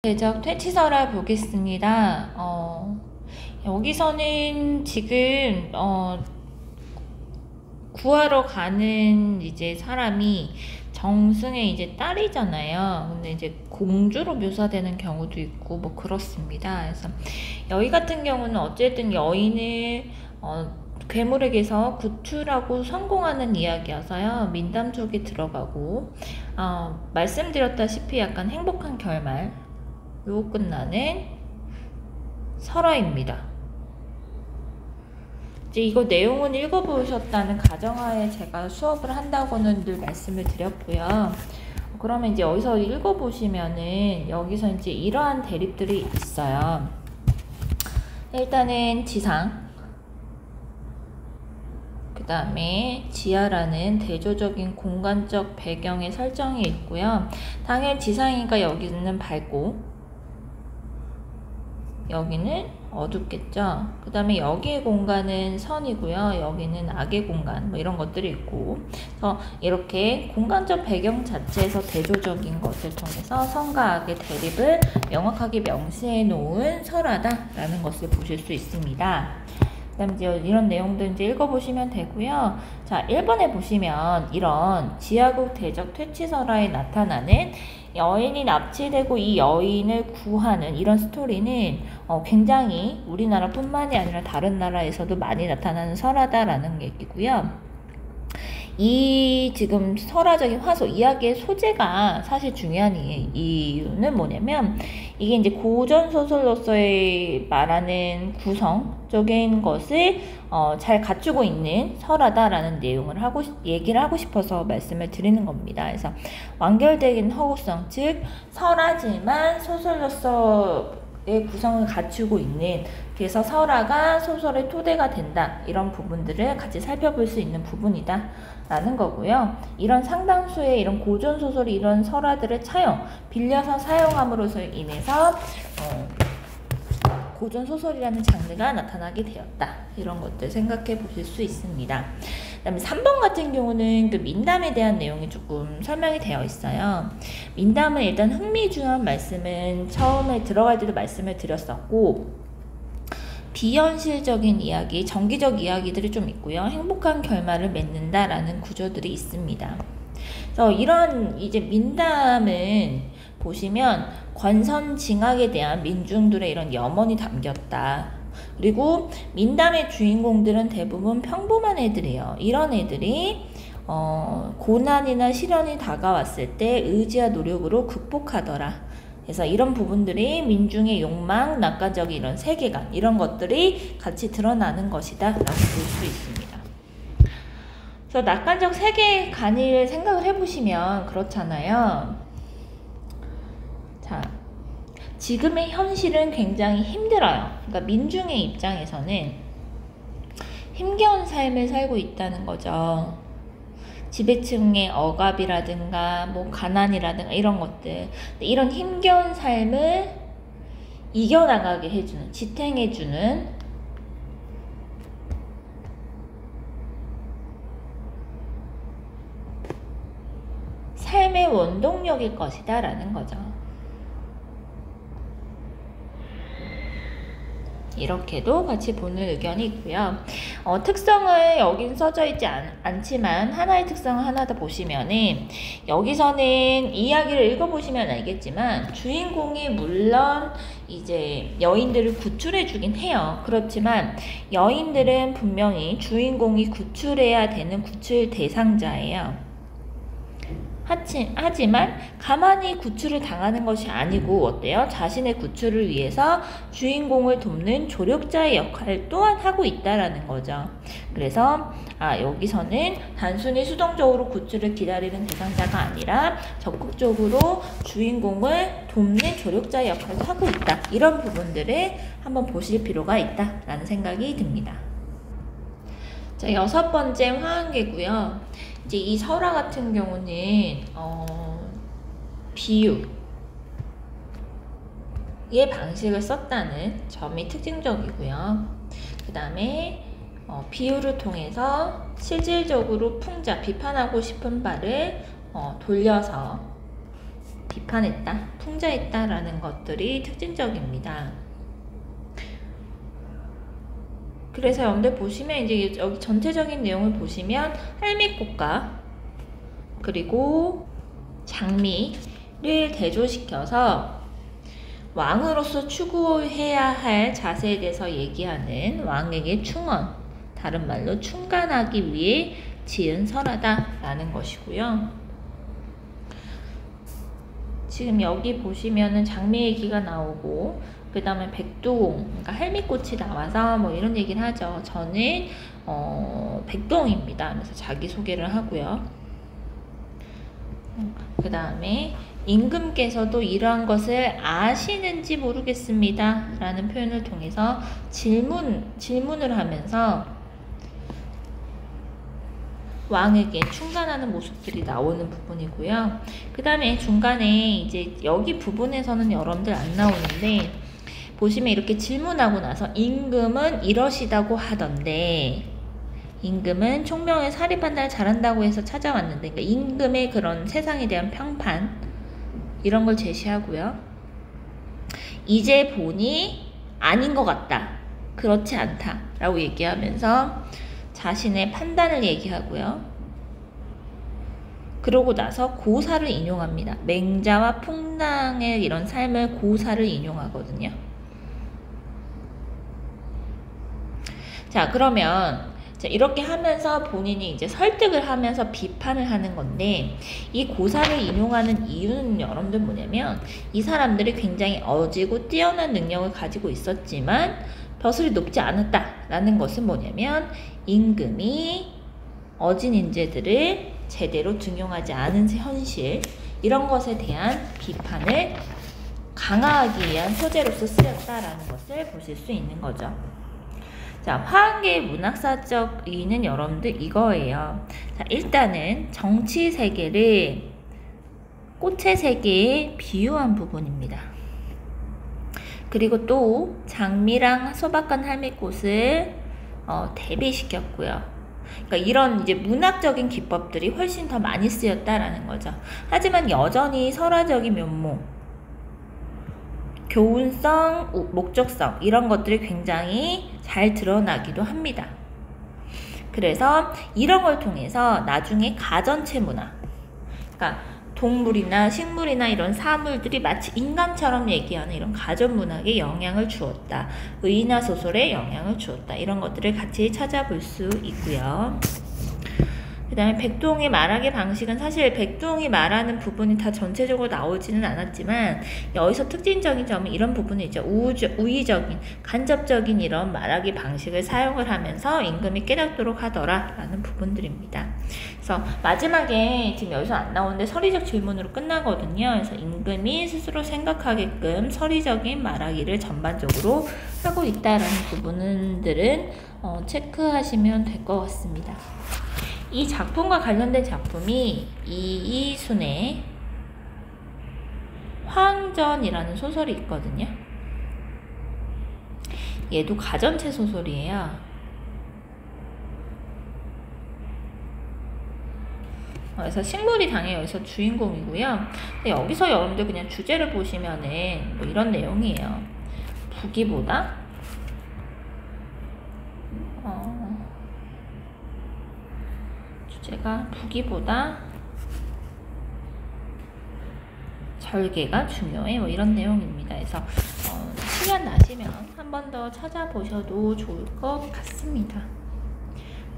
대적 퇴치설화 보겠습니다. 여기서는 지금 구하러 가는 이제 사람이 정승의 이제 딸이잖아요. 근데 이제 공주로 묘사되는 경우도 있고 뭐 그렇습니다. 그래서 여의 같은 경우는 어쨌든 여인을 괴물에게서 구출하고 성공하는 이야기여서요. 민담 쪽에 들어가고 말씀드렸다시피 약간 행복한 결말 로 끝나는 설화입니다. 이제 이거 내용은 읽어보셨다는 가정하에 제가 수업을 한다고는 늘 말씀을 드렸고요. 그러면 이제 여기서 읽어보시면은 여기서 이제 이러한 대립들이 있어요. 일단은 지상, 그 다음에 지하라는 대조적인 공간적 배경의 설정이 있고요. 당연히 지상이니까 여기는 밝고 여기는 어둡겠죠. 그 다음에 여기의 공간은 선이고요. 여기는 악의 공간 뭐 이런 것들이 있고, 그래서 이렇게 공간적 배경 자체에서 대조적인 것을 통해서 선과 악의 대립을 명확하게 명시해 놓은 설화다라는 것을 보실 수 있습니다. 그 다음에 이제 이런 내용들 이제 읽어보시면 되고요. 자, 1번에 보시면 이런 지하국 대적 퇴치설화에 나타나는 여인이 납치되고 이 여인을 구하는 이런 스토리는 굉장히 우리나라뿐만이 아니라 다른 나라에서도 많이 나타나는 설화다라는 얘기고요. 이 지금 설화적인 화소 이야기의 소재가 사실 중요한 이유는 뭐냐면 이게 이제 고전 소설로서의 말하는 구성적인 것을 잘 갖추고 있는 설화다라는 내용을 얘기를 하고 싶어서 말씀을 드리는 겁니다. 그래서 완결된 허구성, 즉 설화지만 소설로서의 구성을 갖추고 있는, 그래서 설화가 소설의 토대가 된다, 이런 부분들을 같이 살펴볼 수 있는 부분이다 라는 거고요. 이런 상당수의 이런 고전소설이 이런 설화들을 빌려서 사용함으로써 인해서 고전소설이라는 장르가 나타나게 되었다, 이런 것들 생각해 보실 수 있습니다. 그 다음에 3번 같은 경우는 그 민담에 대한 내용이 조금 설명이 되어 있어요. 민담은 일단 흥미중요한 말씀은 처음에 들어갈 때도 말씀을 드렸었고, 비현실적인 이야기, 정기적 이야기들이 좀 있고요. 행복한 결말을 맺는다라는 구조들이 있습니다. 그래서 이런 이제 민담은 보시면 권선징악에 대한 민중들의 이런 염원이 담겼다. 그리고 민담의 주인공들은 대부분 평범한 애들이에요. 이런 애들이 고난이나 시련이 다가왔을 때 의지와 노력으로 극복하더라. 그래서 이런 부분들이 민중의 욕망, 낙관적인 이런 세계관, 이런 것들이 같이 드러나는 것이다 라고 볼 수 있습니다. 그래서 낙관적 세계관을 생각을 해보시면 그렇잖아요. 자, 지금의 현실은 굉장히 힘들어요. 그러니까 민중의 입장에서는 힘겨운 삶을 살고 있다는 거죠. 지배층의 억압이라든가 뭐 가난이라든가 이런 것들, 이런 힘겨운 삶을 이겨나가게 해주는, 지탱해주는 삶의 원동력일 것이다 라는 거죠. 이렇게도 같이 보는 의견이 있고요. 특성을 여긴 써져 있지 않지만 하나의 특성을 하나 더 보시면은, 여기서는 이야기를 읽어보시면 알겠지만 주인공이 물론 이제 여인들을 구출해 주긴 해요. 그렇지만 여인들은 분명히 주인공이 구출해야 되는 구출 대상자예요. 하지만 가만히 구출을 당하는 것이 아니고 어때요? 자신의 구출을 위해서 주인공을 돕는 조력자의 역할 또한 하고 있다라는 거죠. 그래서 여기서는 단순히 수동적으로 구출을 기다리는 대상자가 아니라 적극적으로 주인공을 돕는 조력자의 역할을 하고 있다. 이런 부분들을 한번 보실 필요가 있다라는 생각이 듭니다. 자, 6번째 화한계고요. 이제 이 설화 같은 경우는 비유의 방식을 썼다는 점이 특징적이고요. 그 다음에 비유를 통해서 실질적으로 비판하고 싶은 바를 돌려서 비판했다, 풍자했다라는 것들이 특징적입니다. 그래서 여러분들 보시면 이제 여기 전체적인 내용을 보시면 할미꽃과 그리고 장미를 대조시켜서 왕으로서 추구해야 할 자세에 대해서 얘기하는 왕에게 충언, 다른 말로 충간하기 위해 지은 설화다라는 것이고요. 지금 여기 보시면은 장미 얘기가 나오고 그 다음에 백두공, 그러니까 할미꽃이 나와서 뭐 이런 얘기를 하죠. 저는 백동입니다. 그래서 자기소개를 하고요. 그 다음에 임금께서도 이러한 것을 아시는지 모르겠습니다 라는 표현을 통해서 질문을 하면서 왕에게 충간하는 모습들이 나오는 부분이고요. 그 다음에 중간에 이제 여기 부분에서는 여러분들 안 나오는데 보시면 이렇게 질문하고 나서 임금은 이러시다고 하던데, 임금은 총명의 사리 판단을 잘한다고 해서 찾아왔는데, 그러니까 임금의 그런 세상에 대한 평판 이런 걸 제시하고요. 이제 보니 아닌 것 같다, 그렇지 않다 라고 얘기하면서 자신의 판단을 얘기하고요. 그러고 나서 고사를 인용합니다. 맹자와 풍랑의 이런 삶을 고사를 인용하거든요. 자, 그러면 이렇게 하면서 본인이 이제 설득을 하면서 비판을 하는 건데, 이 고사를 인용하는 이유는 여러분들 뭐냐면, 이 사람들이 굉장히 어지고 뛰어난 능력을 가지고 있었지만 벼슬이 높지 않았다라는 것은 뭐냐면, 임금이 어진 인재들을 제대로 등용하지 않은 현실, 이런 것에 대한 비판을 강화하기 위한 소재로서 쓰였다라는 것을 보실 수 있는 거죠. 자, 화한계의 문학사적 의의는 여러분들 이거예요. 자, 일단은 정치 세계를 꽃의 세계에 비유한 부분입니다. 그리고 또 장미랑 소박한 할미꽃을 대비시켰고요. 그러니까 이런 이제 문학적인 기법들이 훨씬 더 많이 쓰였다라는 거죠. 하지만 여전히 설화적인 면모, 교훈성, 목적성 이런 것들이 굉장히 잘 드러나기도 합니다. 그래서 이런 걸 통해서 나중에 가전체 문화, 그러니까 동물이나 식물이나 이런 사물들이 마치 인간처럼 얘기하는 이런 가전 문학에 영향을 주었다, 의나 소설에 영향을 주었다, 이런 것들을 같이 찾아볼 수 있고요. 그 다음에 백두홍의 말하기 방식은 사실 백두홍이 말하는 부분이 다 전체적으로 나오지는 않았지만, 여기서 특징적인 점은 이런 부분이죠. 우의적인, 간접적인 이런 말하기 방식을 사용을 하면서 임금이 깨닫도록 하더라 라는 부분들입니다. 그래서 마지막에 지금 여기서 안 나오는데 서리적 질문으로 끝나거든요. 그래서 임금이 스스로 생각하게끔 서리적인 말하기를 전반적으로 하고 있다라는 부분들은 체크하시면 될 것 같습니다. 이 작품과 관련된 작품이 이이순의 화항전이라는 소설이 있거든요. 얘도 가전체 소설이에요. 그래서 식물이 당연히 여기서 주인공이고요. 근데 여기서 여러분들 그냥 주제를 보시면은 뭐 이런 내용이에요. 부기보다 주제가 부기보다 절개가 중요해, 뭐 이런 내용입니다. 그래서 시간 나시면 한 번 더 찾아보셔도 좋을 것 같습니다.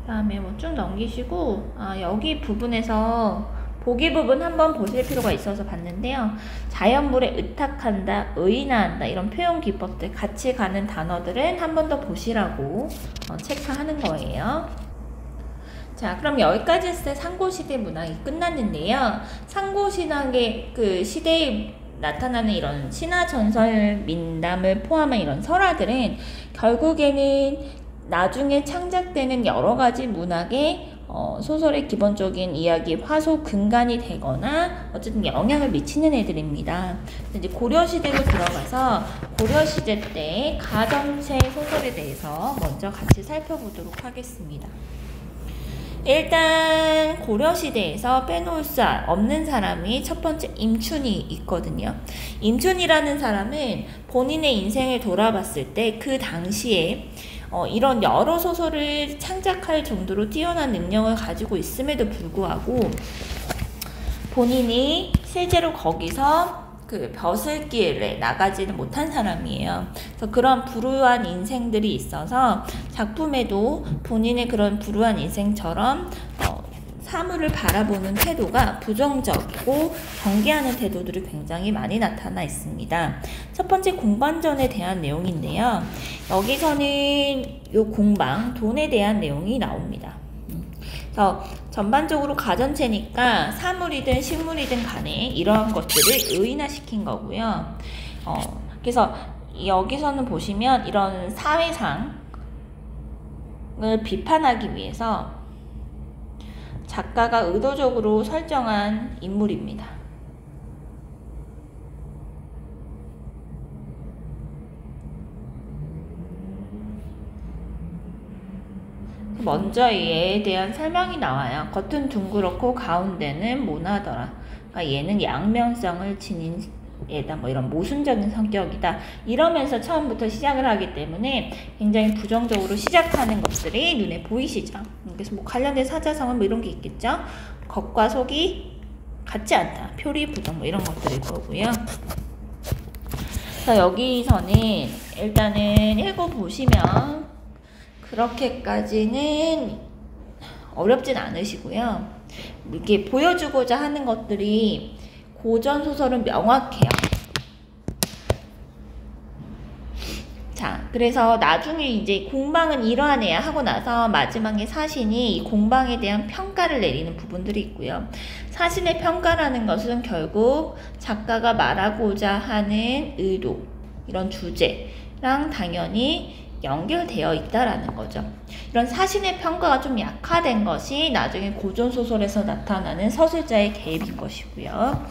그 다음에 뭐 쭉 넘기시고, 여기 부분에서 보기 부분 한번 보실 필요가 있어서 봤는데요. 자연물에 의탁한다, 의인화한다 이런 표현 기법들 같이 가는 단어들은 한 번 더 보시라고 체크하는 거예요. 자, 그럼 여기까지 했을 때 상고시대 문학이 끝났는데요. 상고신학의 그 시대에 나타나는 이런 신화전설, 민담을 포함한 이런 설화들은 결국에는 나중에 창작되는 여러 가지 문학의 소설의 기본적인 이야기, 화소 근간이 되거나 어쨌든 영향을 미치는 애들입니다. 이제 고려시대로 들어가서 고려시대 때 가정체 소설에 대해서 먼저 같이 살펴보도록 하겠습니다. 일단 고려시대에서 빼놓을 수 없는 사람이 첫 번째 임춘이 있거든요. 임춘이라는 사람은 본인의 인생을 돌아봤을 때 그 당시에 이런 여러 소설을 창작할 정도로 뛰어난 능력을 가지고 있음에도 불구하고 본인이 실제로 거기서 그 벼슬길에 나가지는 못한 사람이에요. 그래서 그런 불우한 인생들이 있어서 작품에도 본인의 그런 불우한 인생처럼 사물을 바라보는 태도가 부정적이고 경계하는 태도들이 굉장히 많이 나타나 있습니다. 첫 번째 공방전에 대한 내용인데요. 여기서는 요 공방, 돈에 대한 내용이 나옵니다. 그래서 전반적으로 가전체니까 사물이든 식물이든 간에 이러한 것들을 의인화시킨 거고요. 그래서 여기서는 보시면 이런 사회상을 비판하기 위해서 작가가 의도적으로 설정한 인물입니다. 먼저 얘에 대한 설명이 나와요. 겉은 둥그렇고 가운데는 모나더라. 그러니까 얘는 양면성을 지닌 얘다. 뭐 이런 모순적인 성격이다. 이러면서 처음부터 시작을 하기 때문에 굉장히 부정적으로 시작하는 것들이 눈에 보이시죠. 그래서 뭐 관련된 사자성은 뭐 이런 게 있겠죠. 겉과 속이 같지 않다. 표리 부정 뭐 이런 것들일 거고요. 그래서 여기서는 일단은 읽어보시면 그렇게까지는 어렵진 않으시고요. 이렇게 보여주고자 하는 것들이 고전 소설은 명확해요. 자, 그래서 나중에 이제 공방은 이러한 애야 하고 나서 마지막에 사신이 이 공방에 대한 평가를 내리는 부분들이 있고요. 사신의 평가라는 것은 결국 작가가 말하고자 하는 의도, 이런 주제랑 당연히 연결되어 있다라는 거죠. 이런 사신의 평가가 좀 약화된 것이 나중에 고전소설에서 나타나는 서술자의 개입인 것이고요.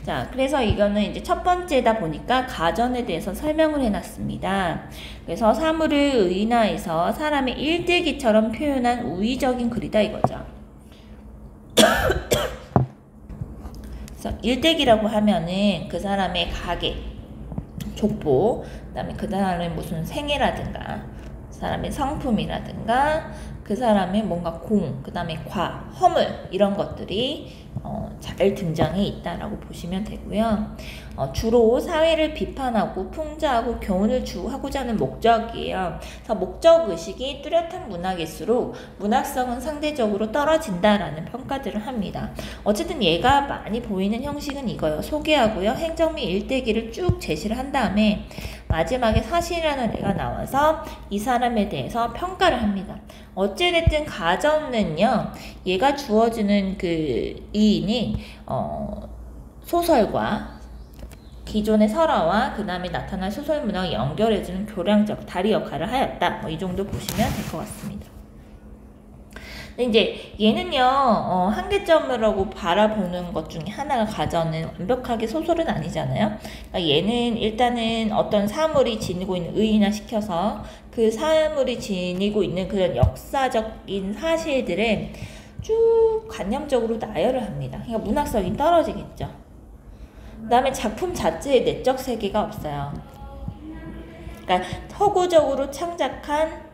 자, 그래서 이거는 이제 첫 번째다 보니까 가전에 대해서 설명을 해놨습니다. 그래서 사물을 의인화해서 사람의 일대기처럼 표현한 우의적인 글이다 이거죠. 그래서 일대기라고 하면은 그 사람의 가계, 족보, 그 다음에 그 사람의 무슨 생애라든가 그 사람의 성품이라든가 그 사람의 뭔가 그 다음에 허물 이런 것들이 잘 등장해 있다라고 보시면 되고요. 주로 사회를 비판하고 풍자하고 교훈을 주하고자 하는 목적이에요. 그래서 목적의식이 뚜렷한 문학일수록 문학성은 상대적으로 떨어진다라는 평가들을 합니다. 어쨌든 얘가 많이 보이는 형식은 이거예요. 소개하고요. 행정 및 일대기를 쭉 제시를 한 다음에 마지막에 사신이라는 애가 나와서 이 사람에 대해서 평가를 합니다. 어찌됐든 가전은요, 얘가 주어지는 그 이인이 소설과 기존의 설화와 그 다음에 나타난 소설 문학을 연결해주는 교량적 다리 역할을 하였다. 뭐 이 정도 보시면 될 것 같습니다. 근데 이제 얘는요, 한계점이라고 바라보는 것 중에 하나가 가전은 완벽하게 소설은 아니잖아요. 그러니까 얘는 일단은 어떤 사물이 지니고 있는 의인화 시켜서 그 사물이 지니고 있는 그런 역사적인 사실들을 쭉 관념적으로 나열을 합니다. 그러니까 문학성이 떨어지겠죠. 그 다음에 작품 자체에 내적 세계가 없어요. 그러니까 허구적으로 창작한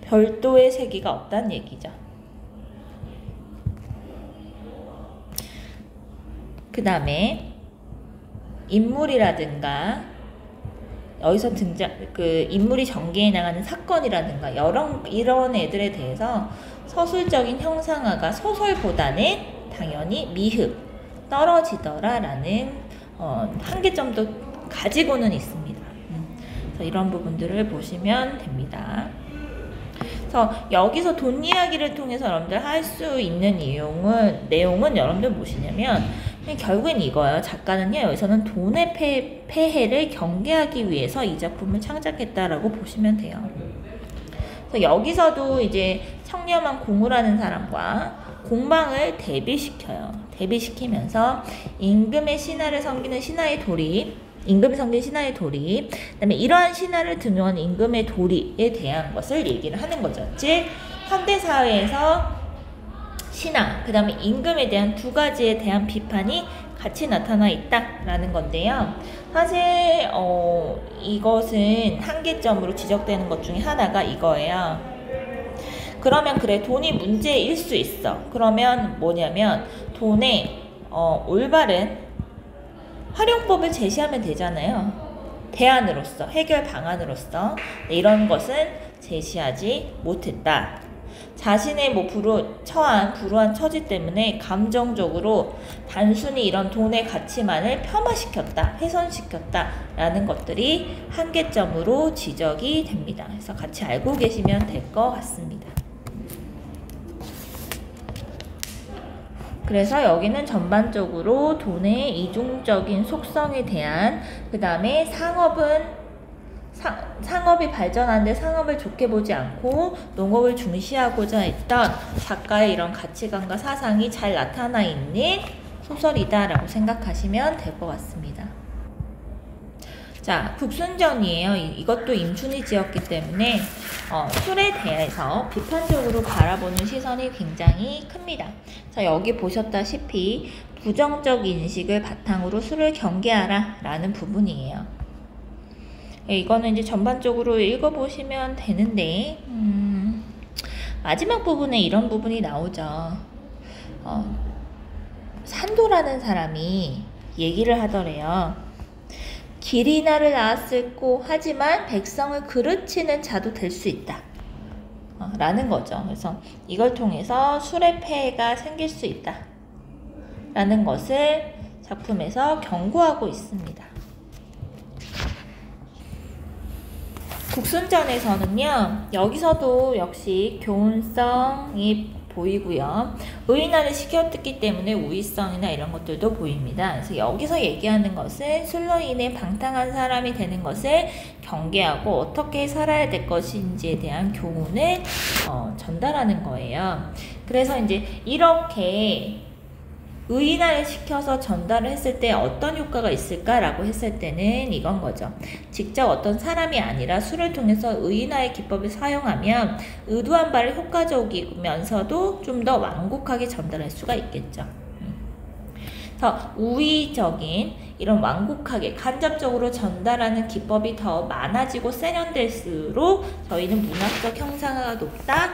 별도의 세계가 없다는 얘기죠. 그 다음에 인물이라든가 여기서 인물이 전개해 나가는 사건이라든가 이런 애들에 대해서 서술적인 형상화가 소설보다는 당연히 미흡, 떨어지더라라는 한계점도 가지고는 있습니다. 그래서 이런 부분들을 보시면 됩니다. 그래서 여기서 돈 이야기를 통해서 여러분들 할 수 있는 내용은 여러분들 무엇이냐면 결국엔 이거예요. 작가는요, 여기서는 돈의 폐해를 경계하기 위해서 이 작품을 창작했다라고 보시면 돼요. 그래서 여기서도 이제 청렴한 공우라는 사람과 공방을 대비시켜요. 대비시키면서 임금의 신하를 섬기는 신하의 도리, 임금이 섬긴 신하의 도리, 그 다음에 이러한 신하를 등용한 임금의 도리에 대한 것을 얘기를 하는 거죠. 즉 현대사회에서 신화, 그 다음에 임금에 대한 두 가지에 대한 비판이 같이 나타나 있다라는 건데요. 사실 이것은 한계점으로 지적되는 것 중에 하나가 이거예요. 그러면 그래, 돈이 문제일 수 있어. 그러면 뭐냐면 돈의 올바른 활용법을 제시하면 되잖아요. 대안으로서, 해결 방안으로서. 이런 것은 제시하지 못했다. 자신의 처한 불우한 처지 때문에 감정적으로 단순히 이런 돈의 가치만을 폄하시켰다, 훼손시켰다 라는 것들이 한계점으로 지적이 됩니다. 그래서 같이 알고 계시면 될 것 같습니다. 그래서 여기는 전반적으로 돈의 이중적인 속성에 대한, 그 다음에 상업이 발전하는데 상업을 좋게 보지 않고 농업을 중시하고자 했던 작가의 이런 가치관과 사상이 잘 나타나 있는 소설이다라고 생각하시면 될 것 같습니다. 자, 국순전이에요. 이것도 임춘이 지었기 때문에 술에 대해서 비판적으로 바라보는 시선이 굉장히 큽니다. 자, 여기 보셨다시피 부정적 인식을 바탕으로 술을 경계하라 라는 부분이에요. 이거는 이제 전반적으로 읽어보시면 되는데 마지막 부분에 이런 부분이 나오죠. 산도라는 사람이 얘기를 하더래요. 길이나를 낳았을꼬 하지만 백성을 그르치는 자도 될 수 있다 라는 거죠. 그래서 이걸 통해서 술의 폐해가 생길 수 있다 라는 것을 작품에서 경고하고 있습니다. 국순전에서는요, 여기서도 역시 교훈성이 보이고요. 의인화를 시켰기 때문에 우위성이나 이런 것들도 보입니다. 그래서 여기서 얘기하는 것은 술로 인해 방탕한 사람이 되는 것을 경계하고 어떻게 살아야 될 것인지에 대한 교훈을 전달하는 거예요. 그래서 이제 이렇게 의인화를 시켜서 전달을 했을 때 어떤 효과가 있을까라고 했을 때는 이건 거죠. 직접 어떤 사람이 아니라 술을 통해서 의인화의 기법을 사용하면 의도한 바를 효과적이면서도 좀 더 완곡하게 전달할 수가 있겠죠. 그래서 우위적인 이런 완곡하게 간접적으로 전달하는 기법이 더 많아지고 세련될수록 저희는 문학적 형상화가 높다,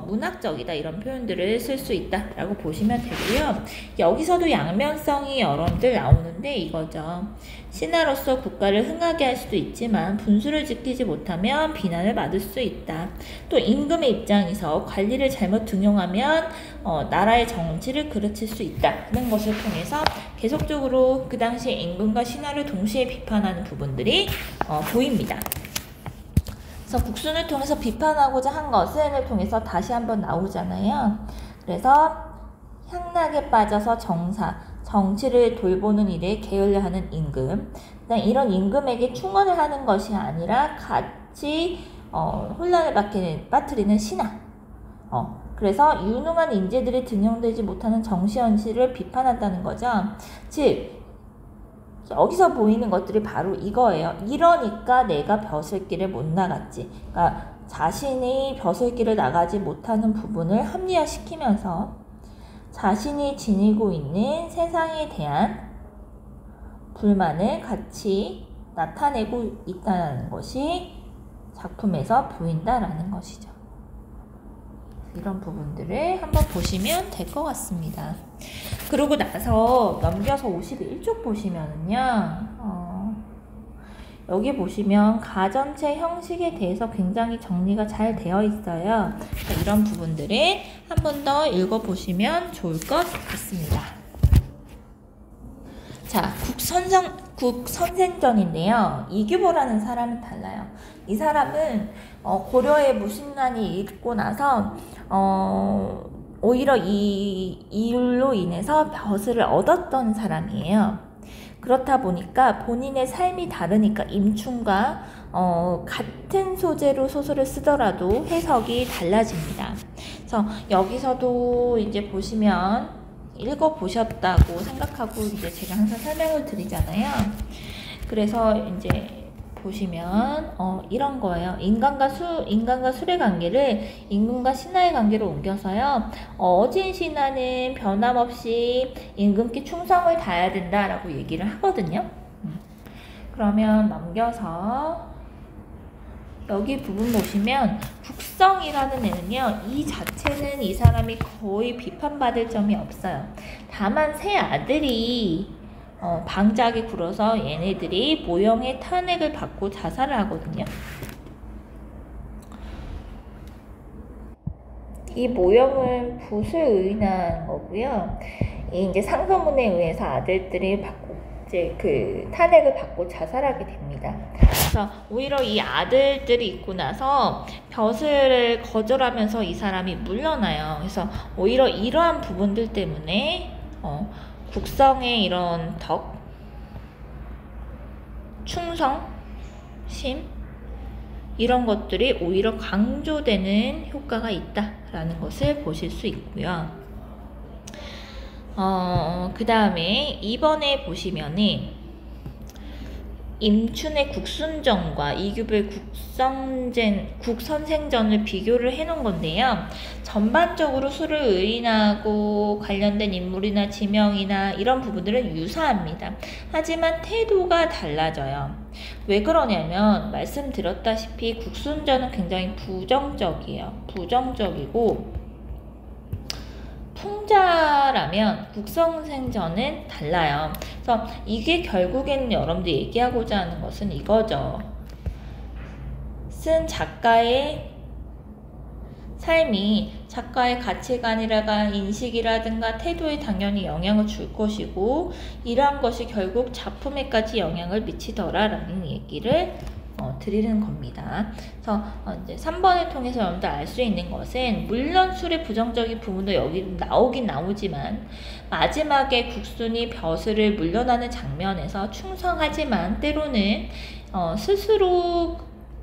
문학적이다 이런 표현들을 쓸 수 있다라고 보시면 되고요. 여기서도 양면성이 여러분들 나오는데 이거죠. 신하로서 국가를 흥하게 할 수도 있지만 분수를 지키지 못하면 비난을 받을 수 있다. 또 임금의 입장에서 관리를 잘못 등용하면 나라의 정치를 그르칠 수 있다는 것을 통해서 계속적으로 그 당시 임금과 신하를 동시에 비판하는 부분들이 보입니다. 그래서 국순을 통해서 비판하고자 한 것을 통해서 다시 한번 나오잖아요. 그래서 향락에 빠져서 정치를 돌보는 일에 게을려 하는 임금, 이런 임금에게 충원을 하는 것이 아니라 같이 혼란을 빠뜨리는 신하, 그래서 유능한 인재들이 등용되지 못하는 정시현실을 비판한다는 거죠. 즉 여기서 보이는 것들이 바로 이거예요. 이러니까 내가 벼슬길을 못 나갔지. 그러니까 자신이 벼슬길을 나가지 못하는 부분을 합리화시키면서 자신이 지니고 있는 세상에 대한 불만을 같이 나타내고 있다는 것이 작품에서 보인다라는 것이죠. 이런 부분들을 한번 보시면 될 것 같습니다. 그러고 나서 넘겨서 51쪽 보시면은요, 여기 보시면 가전체 형식에 대해서 굉장히 정리가 잘 되어 있어요. 이런 부분들을 한 번 더 읽어보시면 좋을 것 같습니다. 자, 국선생전인데요. 이규보라는 사람이 달라요. 이 사람은 고려의 무신난이 있고 나서 오히려 이 일로 인해서 벼슬을 얻었던 사람이에요. 그렇다 보니까 본인의 삶이 다르니까 임춘과 같은 소재로 소설을 쓰더라도 해석이 달라집니다. 그래서 여기서도 이제 보시면 읽어보셨다고 생각하고 이제 제가 항상 설명을 드리잖아요. 그래서 이제 보시면 이런 거예요. 인간과 술의 관계를 임금과 신하의 관계로 옮겨서요. 어진 신하는 변함없이 임금께 충성을 다해야 된다라고 얘기를 하거든요. 그러면 넘겨서 여기 부분 보시면 국성이라는 애는요, 이 자체는 이 사람이 거의 비판받을 점이 없어요. 다만 세 아들이 방작이 굴어서 얘네들이 모형의 탄핵을 받고 자살을 하거든요. 이 모형은 붓을 의인한 거고요. 이제 상소문에 의해서 아들들이 이제 그 탄핵을 받고 자살하게 됩니다. 그래서 오히려 이 아들들이 있고 나서 벼슬을 거절하면서 이 사람이 물러나요. 그래서 오히려 이러한 부분들 때문에 국성의 이런 덕, 충성, 심 이런 것들이 오히려 강조되는 효과가 있다라는 것을 보실 수 있고요. 그 다음에 2번에 보시면은 임춘의 국순전과 이규배의 국선생전을 비교를 해놓은 건데요. 전반적으로 술을 의인하고 관련된 인물이나 지명이나 이런 부분들은 유사합니다. 하지만 태도가 달라져요. 왜 그러냐면 말씀드렸다시피 국순전은 굉장히 부정적이에요. 부정적이고 풍자라면 국선생전은 달라요. 그래서 이게 결국에는 여러분들 얘기하고자 하는 것은 이거죠. 쓴 작가의 삶이 작가의 가치관이라든가 인식이라든가 태도에 당연히 영향을 줄 것이고 이러한 것이 결국 작품에까지 영향을 미치더라라는 얘기를 드리는 겁니다. 그래서 이제 3번을 통해서 여러분들 알 수 있는 것은 물론 술의 부정적인 부분도 여기 나오긴 나오지만 마지막에 국순이 벼슬을 물러나는 장면에서 충성하지만 때로는 스스로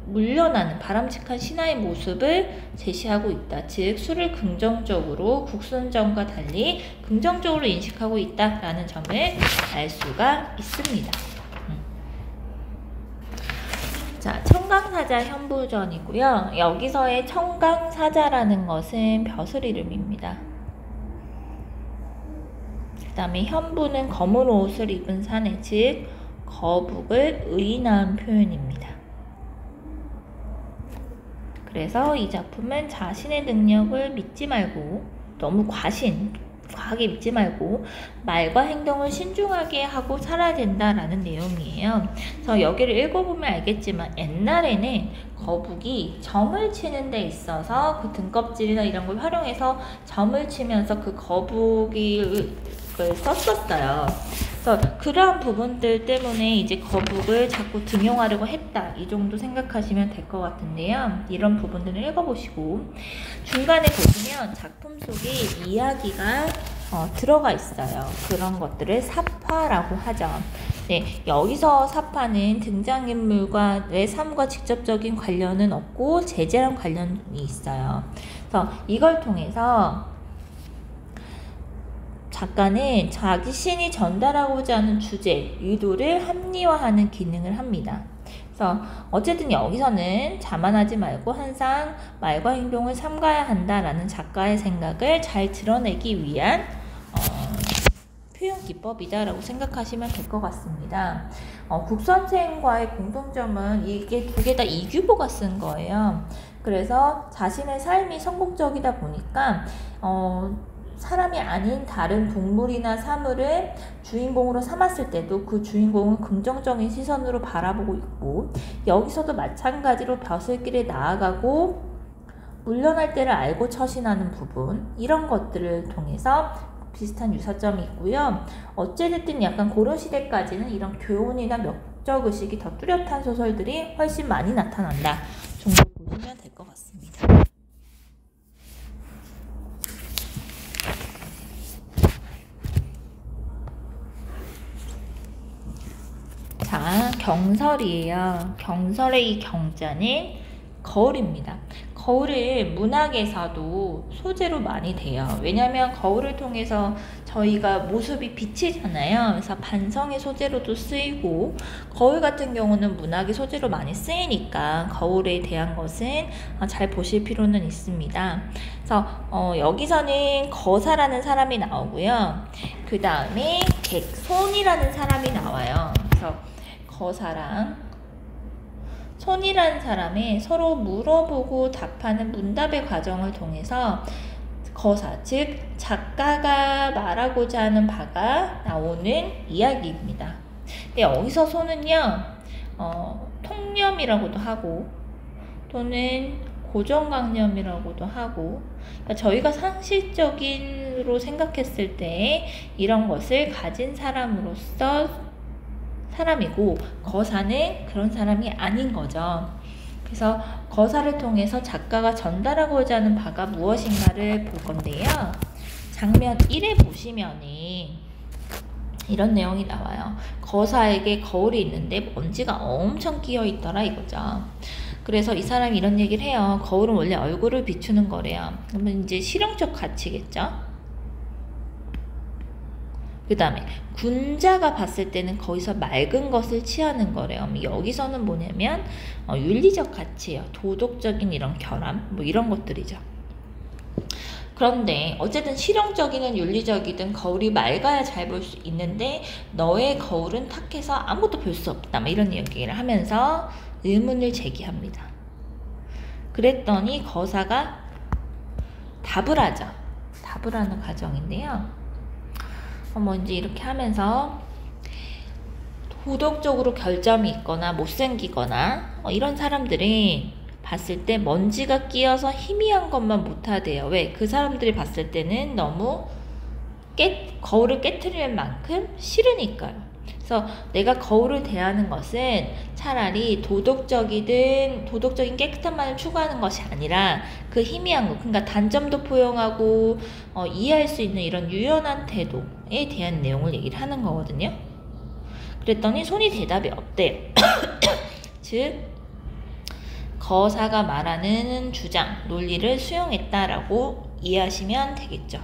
물러나는 바람직한 신하의 모습을 제시하고 있다. 즉 술을 긍정적으로 국순전과 달리 긍정적으로 인식하고 있다라는 점을 알 수가 있습니다. 자, 청강사자 현부전이고요. 여기서의 청강사자라는 것은 벼슬 이름입니다. 그 다음에 현부는 검은 옷을 입은 사내, 즉 거북을 의인한 표현입니다. 그래서 이 작품은 자신의 능력을 믿지 말고 너무 과하게 믿지 말고 말과 행동을 신중하게 하고 살아야 된다라는 내용이에요. 그래서 여기를 읽어보면 알겠지만 옛날에는 거북이 점을 치는 데 있어서 그 등껍질이나 이런 걸 활용해서 점을 치면서 그 거북이를 썼었어요. 그래서 그러한 부분들 때문에 이제 거북을 자꾸 등용하려고 했다. 이 정도 생각하시면 될 것 같은데요. 이런 부분들을 읽어보시고 중간에 보시면 작품 속에 이야기가 들어가 있어요. 그런 것들을 사파라고 하죠. 네, 여기서 사파는 등장인물과의 삶과 직접적인 관련은 없고 제재랑 관련이 있어요. 그래서 이걸 통해서 작가는 자기 신이 전달하고자 하는 주제, 의도를 합리화하는 기능을 합니다. 그래서 어쨌든 여기서는 자만하지 말고 항상 말과 행동을 삼가야 한다라는 작가의 생각을 잘 드러내기 위한 표현 기법이다라고 생각하시면 될 것 같습니다. 국선생과의 공통점은 이게 두 개 다 이규보가 쓴 거예요. 그래서 자신의 삶이 성공적이다 보니까 사람이 아닌 다른 동물이나 사물을 주인공으로 삼았을 때도 그 주인공은 긍정적인 시선으로 바라보고 있고 여기서도 마찬가지로 벼슬길에 나아가고 물러날 때를 알고 처신하는 부분 이런 것들을 통해서 비슷한 유사점이 있고요. 어찌됐든 약간 고려시대까지는 이런 교훈이나 역적의식이 더 뚜렷한 소설들이 훨씬 많이 나타난다 정도 보시면 될 것 같습니다. 자, 경설이에요. 경설의 이 경자는 거울입니다. 거울을 문학에서도 소재로 많이 돼요. 왜냐하면 거울을 통해서 저희가 모습이 비치잖아요. 그래서 반성의 소재로도 쓰이고, 거울 같은 경우는 문학의 소재로 많이 쓰이니까 거울에 대한 것은 잘 보실 필요는 있습니다. 그래서 여기서는 거사라는 사람이 나오고요. 그 다음에 객손이라는 사람이 나와요. 그래서 거사랑 손이라는 사람이 서로 물어보고 답하는 문답의 과정을 통해서 거사, 즉 작가가 말하고자 하는 바가 나오는 이야기입니다. 근데 여기서 손은요, 통념이라고도 하고 또는 고정관념이라고도 하고, 그러니까 저희가 상식적인으로 생각했을 때 이런 것을 가진 사람으로서 사람이고, 거사는 그런 사람이 아닌 거죠. 그래서 거사를 통해서 작가가 전달하고자 하는 바가 무엇인가를 볼 건데요. 장면 1에 보시면은 이런 내용이 나와요. 거사에게 거울이 있는데 먼지가 엄청 끼어 있더라 이거죠. 그래서 이 사람이 이런 얘기를 해요. 거울은 원래 얼굴을 비추는 거래요. 그러면 이제 실용적 가치겠죠. 그 다음에 군자가 봤을 때는 거기서 맑은 것을 취하는 거래요. 여기서는 뭐냐면 윤리적 가치예요. 도덕적인 이런 결함, 뭐 이런 것들이죠. 그런데 어쨌든 실용적이든 윤리적이든 거울이 맑아야 잘 볼 수 있는데 너의 거울은 탁해서 아무것도 볼 수 없다, 뭐 이런 얘기를 하면서 의문을 제기합니다. 그랬더니 거사가 답을 하죠. 답을 하는 과정인데요. 먼저 이렇게 하면서 도덕적으로 결점이 있거나 못생기거나 이런 사람들이 봤을 때 먼지가 끼어서 희미한 것만 못하대요. 왜? 그 사람들이 봤을 때는 너무 거울을 깨트릴 만큼 싫으니까요. 그래서 내가 거울을 대하는 것은 차라리 도덕적인 깨끗함만을 추구하는 것이 아니라 그 희미한 것, 그러니까 단점도 포용하고 이해할 수 있는 이런 유연한 태도에 대한 내용을 얘기를 하는 거거든요. 그랬더니 손이 대답이 없대요. 즉 거사가 말하는 주장, 논리를 수용했다라고 이해하시면 되겠죠.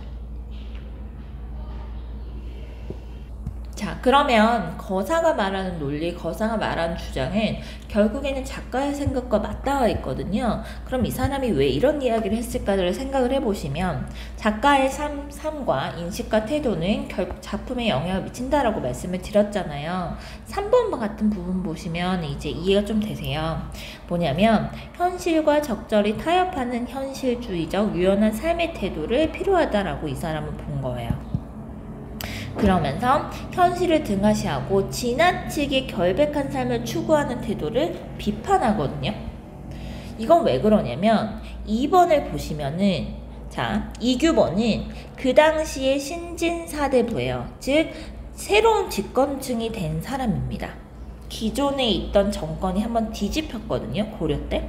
자, 그러면 거사가 말하는 논리, 거사가 말하는 주장은 결국에는 작가의 생각과 맞닿아 있거든요. 그럼 이 사람이 왜 이런 이야기를 했을까를 생각을 해보시면 작가의 삶과 인식과 태도는 결국 작품에 영향을 미친다라고 말씀을 드렸잖아요. 3번 같은 부분 보시면 이제 이해가 좀 되세요. 뭐냐면 현실과 적절히 타협하는 현실주의적 유연한 삶의 태도를 필요하다라고 이 사람은 본 거예요. 그러면서 현실을 등하시하고 지나치게 결백한 삶을 추구하는 태도를 비판하거든요. 이건 왜 그러냐면 2번을 보시면은, 자, 이규범은 그 당시에 신진사대부예요. 즉 새로운 집권층이 된 사람입니다. 기존에 있던 정권이 한번 뒤집혔거든요, 고려 때.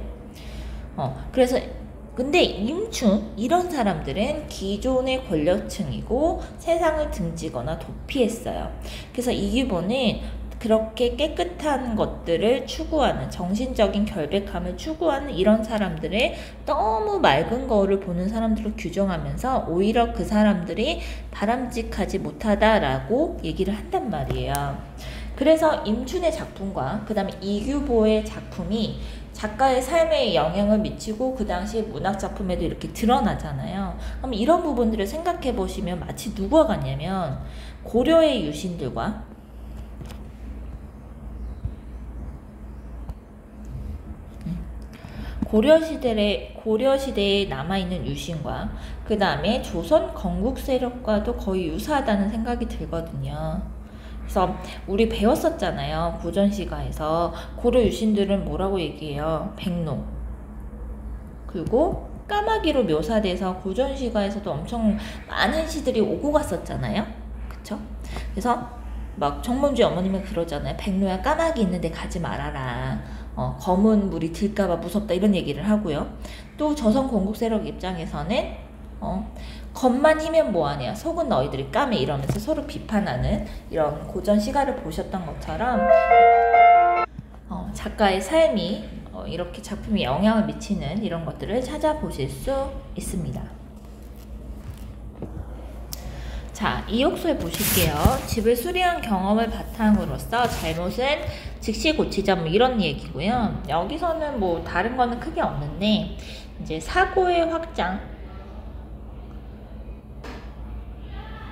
그래서 근데 임충 이런 사람들은 기존의 권력층이고 세상을 등지거나 도피했어요. 그래서 이규범은 그렇게 깨끗한 것들을 추구하는, 정신적인 결백함을 추구하는 이런 사람들의 너무 맑은 거울을 보는 사람들을 규정하면서 오히려 그 사람들이 바람직하지 못하다라고 얘기를 한단 말이에요. 그래서 임춘의 작품과 그 다음에 이규보의 작품이 작가의 삶에 영향을 미치고 그 당시 문학 작품에도 이렇게 드러나잖아요. 그럼 이런 부분들을 생각해 보시면 마치 누구와 같냐면 고려의 유신들과 고려시대에 남아있는 유신과 그 다음에 조선 건국 세력과도 거의 유사하다는 생각이 들거든요. 그래서 우리 배웠었잖아요. 고전시가에서 고려 유신들은 뭐라고 얘기해요? 백로. 그리고 까마귀로 묘사돼서 고전시가에서도 엄청 많은 시들이 오고 갔었잖아요. 그쵸? 그래서 막 정몽주의 어머님은 그러잖아요. 백로야 까마귀 있는데 가지 말아라. 검은 물이 들까봐 무섭다 이런 얘기를 하고요. 또 조선 건국 세력 입장에서는 겉만 희면 뭐하냐, 속은 너희들이 까매, 이러면서 서로 비판하는 이런 고전 시가를 보셨던 것처럼 작가의 삶이 이렇게 작품에 영향을 미치는 이런 것들을 찾아보실 수 있습니다. 자, 이욕소에 보실게요. 집을 수리한 경험을 바탕으로서 잘못은 즉시 고치자, 뭐 이런 얘기고요. 여기서는 뭐 다른 거는 크게 없는데 이제 사고의 확장,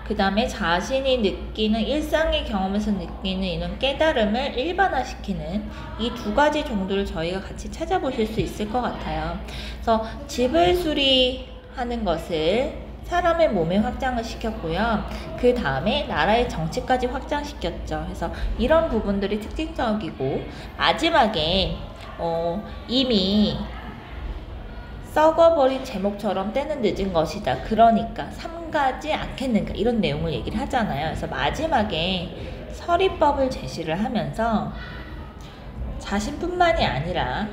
그 다음에 자신이 느끼는 일상의 경험에서 느끼는 이런 깨달음을 일반화시키는 이 두 가지 정도를 저희가 같이 찾아보실 수 있을 것 같아요. 그래서 집을 수리하는 것을 사람의 몸에 확장을 시켰고요. 그 다음에 나라의 정치까지 확장시켰죠. 그래서 이런 부분들이 특징적이고, 마지막에 이미 썩어버린 제목처럼 때는 늦은 것이다. 그러니까 삼가지 않겠는가, 이런 내용을 얘기를 하잖아요. 그래서 마지막에 서리법을 제시를 하면서 자신뿐만이 아니라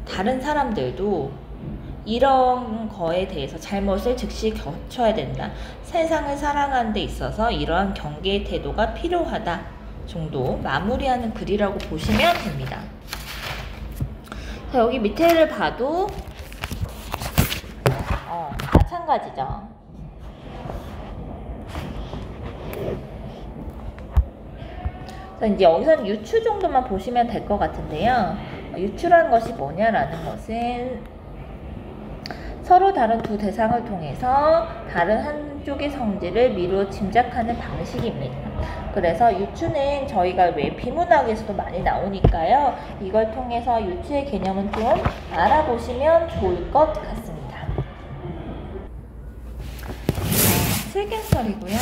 다른 사람들도 이런 거에 대해서 잘못을 즉시 고쳐야 된다. 세상을 살아가는 데 있어서 이러한 경계의 태도가 필요하다 정도 마무리하는 글이라고 보시면 됩니다. 자, 여기 밑에를 봐도 마찬가지죠. 자, 이제 여기서는 유추 정도만 보시면 될 것 같은데요. 유추라는 것이 뭐냐라는 것은 서로 다른 두 대상을 통해서 다른 한쪽의 성질을 미루어 짐작하는 방식입니다. 그래서 유추는 저희가 왜 비문학에서도 많이 나오니까요. 이걸 통해서 유추의 개념은 좀 알아보시면 좋을 것 같습니다. 슬긴설이고요.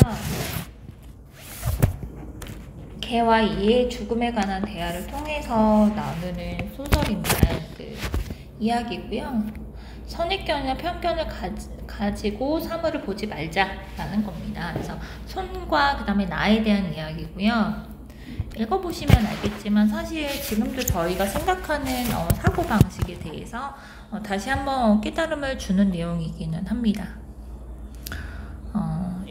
개와 이의 죽음에 관한 대화를 통해서 나누는 소설입니다. 그 이야기고요. 선입견이나 편견을 가지고 사물을 보지 말자라는 겁니다. 그래서 손과 그 다음에 나에 대한 이야기고요. 읽어보시면 알겠지만 사실 지금도 저희가 생각하는 사고방식에 대해서 다시 한번 깨달음을 주는 내용이기는 합니다.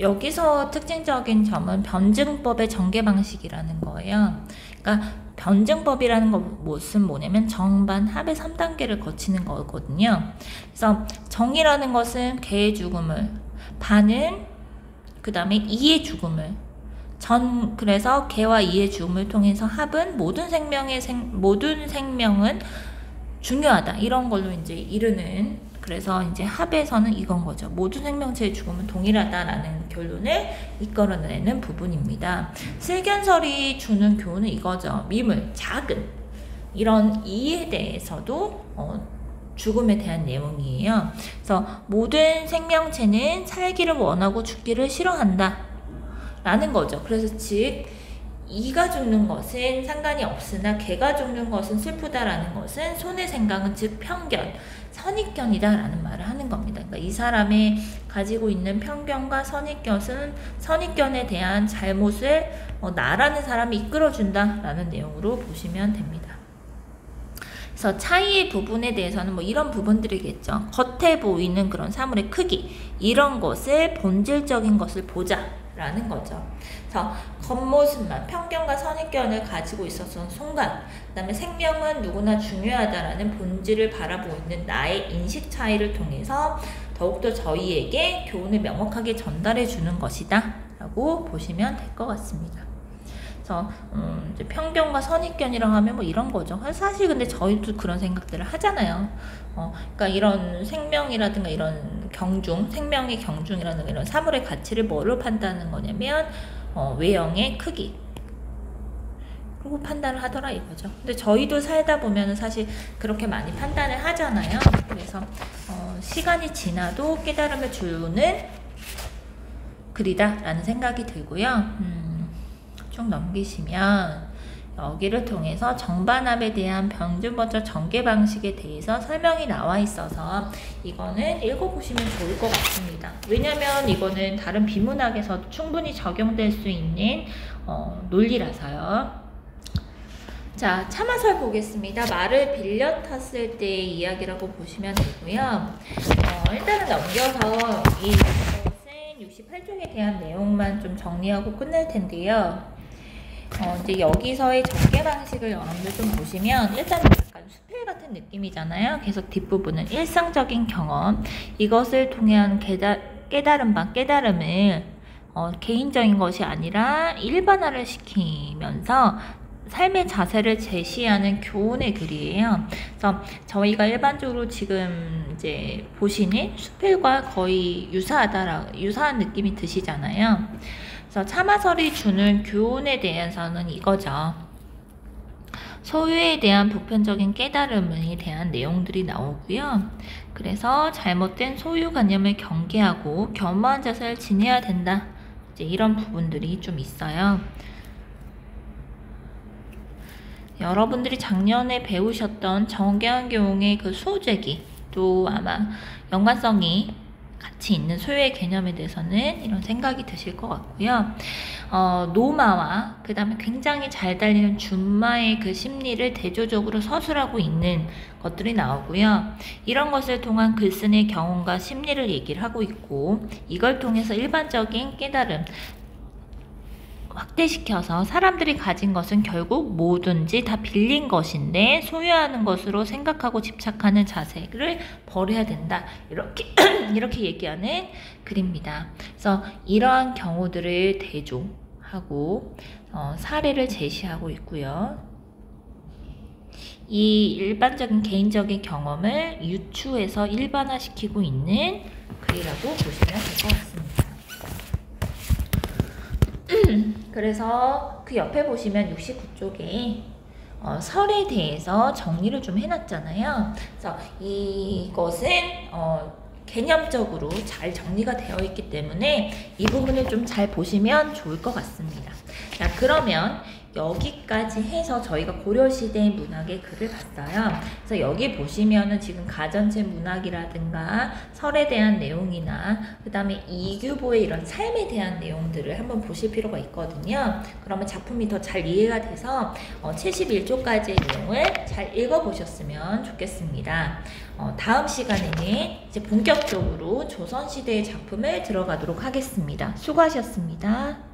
여기서 특징적인 점은 변증법의 전개 방식이라는 거예요. 그러니까 변증법이라는 것은 뭐냐면 정반 합의 3단계를 거치는 거거든요. 그래서 정이라는 것은 개의 죽음을, 반은 그 다음에 이의 죽음을, 그래서 개와 이의 죽음을 통해서 합은 모든 생명은 중요하다, 이런 걸로 이제 이르는, 그래서 이제 합에서는 이건 거죠. 모든 생명체의 죽음은 동일하다라는 결론을 이끌어내는 부분입니다. 슬견설이 주는 교훈은 이거죠. 미물, 작은 이런 이에 대해서도 죽음에 대한 내용이에요. 그래서 모든 생명체는 살기를 원하고 죽기를 싫어한다 라는 거죠. 그래서 즉 이가 죽는 것은 상관이 없으나 개가 죽는 것은 슬프다라는 것은 손의 생각은 즉 편견, 선입견이다라는 말을 하는 겁니다. 그러니까 이 사람의 가지고 있는 편견과 선입견에 대한 잘못을 나라는 사람이 이끌어준다라는 내용으로 보시면 됩니다. 그래서 차이의 부분에 대해서는 뭐 이런 부분들이겠죠. 겉에 보이는 그런 사물의 크기, 이런 것을 본질적인 것을 보자라는 거죠. 그래서 겉모습만 편견과 선입견을 가지고 있었던 순간, 그 다음에 생명은 누구나 중요하다라는 본질을 바라보는 나의 인식 차이를 통해서 더욱더 저희에게 교훈을 명확하게 전달해 주는 것이다 라고 보시면 될 것 같습니다. 그래서 이제 편견과 선입견이라고 하면 뭐 이런 거죠. 사실 근데 저희도 그런 생각들을 하잖아요. 그러니까 이런 생명이라든가 이런 생명의 경중이라든가 이런 사물의 가치를 뭐로 판단하는 거냐면 외형의 크기, 그리고 판단을 하더라 이거죠. 근데 저희도 살다 보면 사실 그렇게 많이 판단을 하잖아요. 그래서 시간이 지나도 깨달음을 주는 글이다 라는 생각이 들고요. 쭉 넘기시면 여기를 통해서 정반합에 대한 변증법적 전개 방식에 대해서 설명이 나와 있어서 이거는 읽어보시면 좋을 것 같습니다. 왜냐면 이거는 다른 비문학에서도 충분히 적용될 수 있는 논리라서요. 자, 참화설 보겠습니다. 말을 빌려 탔을 때의 이야기라고 보시면 되고요. 일단은 넘겨서 이 68쪽에 대한 내용만 좀 정리하고 끝낼 텐데요. 이제 여기서의 전개 방식을 여러분들 좀 보시면 일단 약간 수필 같은 느낌이잖아요. 계속 뒷부분은 일상적인 경험, 이것을 통한 깨달음을 개인적인 것이 아니라 일반화를 시키면서 삶의 자세를 제시하는 교훈의 글이에요. 그래서 저희가 일반적으로 지금 이제 보시는 수필과 거의 유사한 느낌이 드시잖아요. 그래서 참화설이 주는 교훈에 대해서는 이거죠. 소유에 대한 보편적인 깨달음에 대한 내용들이 나오고요. 그래서 잘못된 소유관념을 경계하고 겸허한 자세를 지내야 된다. 이제 이런 부분들이 좀 있어요. 여러분들이 작년에 배우셨던 정계환경의 그 수호제기, 또 아마 연관성이 같이 있는 소유의 개념에 대해서는 이런 생각이 드실 것 같고요. 노마와 그 다음에 굉장히 잘 달리는 준마의 그 심리를 대조적으로 서술하고 있는 것들이 나오고요. 이런 것을 통한 글쓴이의 경험과 심리를 얘기를 하고 있고, 이걸 통해서 일반적인 깨달음 확대시켜서 사람들이 가진 것은 결국 뭐든지 다 빌린 것인데 소유하는 것으로 생각하고 집착하는 자세를 버려야 된다. 이렇게 얘기하는 글입니다. 그래서 이러한 경우들을 대조하고 사례를 제시하고 있고요. 이 일반적인 개인적인 경험을 유추해서 일반화시키고 있는 글이라고 보시면 될 것 같습니다. 그래서 그 옆에 보시면 69쪽에 설에 대해서 정리를 좀 해놨잖아요. 그래서 이것은 개념적으로 잘 정리가 되어 있기 때문에 이 부분을 좀 잘 보시면 좋을 것 같습니다. 자, 그러면 여기까지 해서 저희가 고려시대 문학의 글을 봤어요. 그래서 여기 보시면은 지금 가전체 문학이라든가 설에 대한 내용이나 그 다음에 이규보의 이런 삶에 대한 내용들을 한번 보실 필요가 있거든요. 그러면 작품이 더 잘 이해가 돼서 71쪽까지의 내용을 잘 읽어보셨으면 좋겠습니다. 다음 시간에는 이제 본격적으로 조선시대의 작품을 들어가도록 하겠습니다. 수고하셨습니다.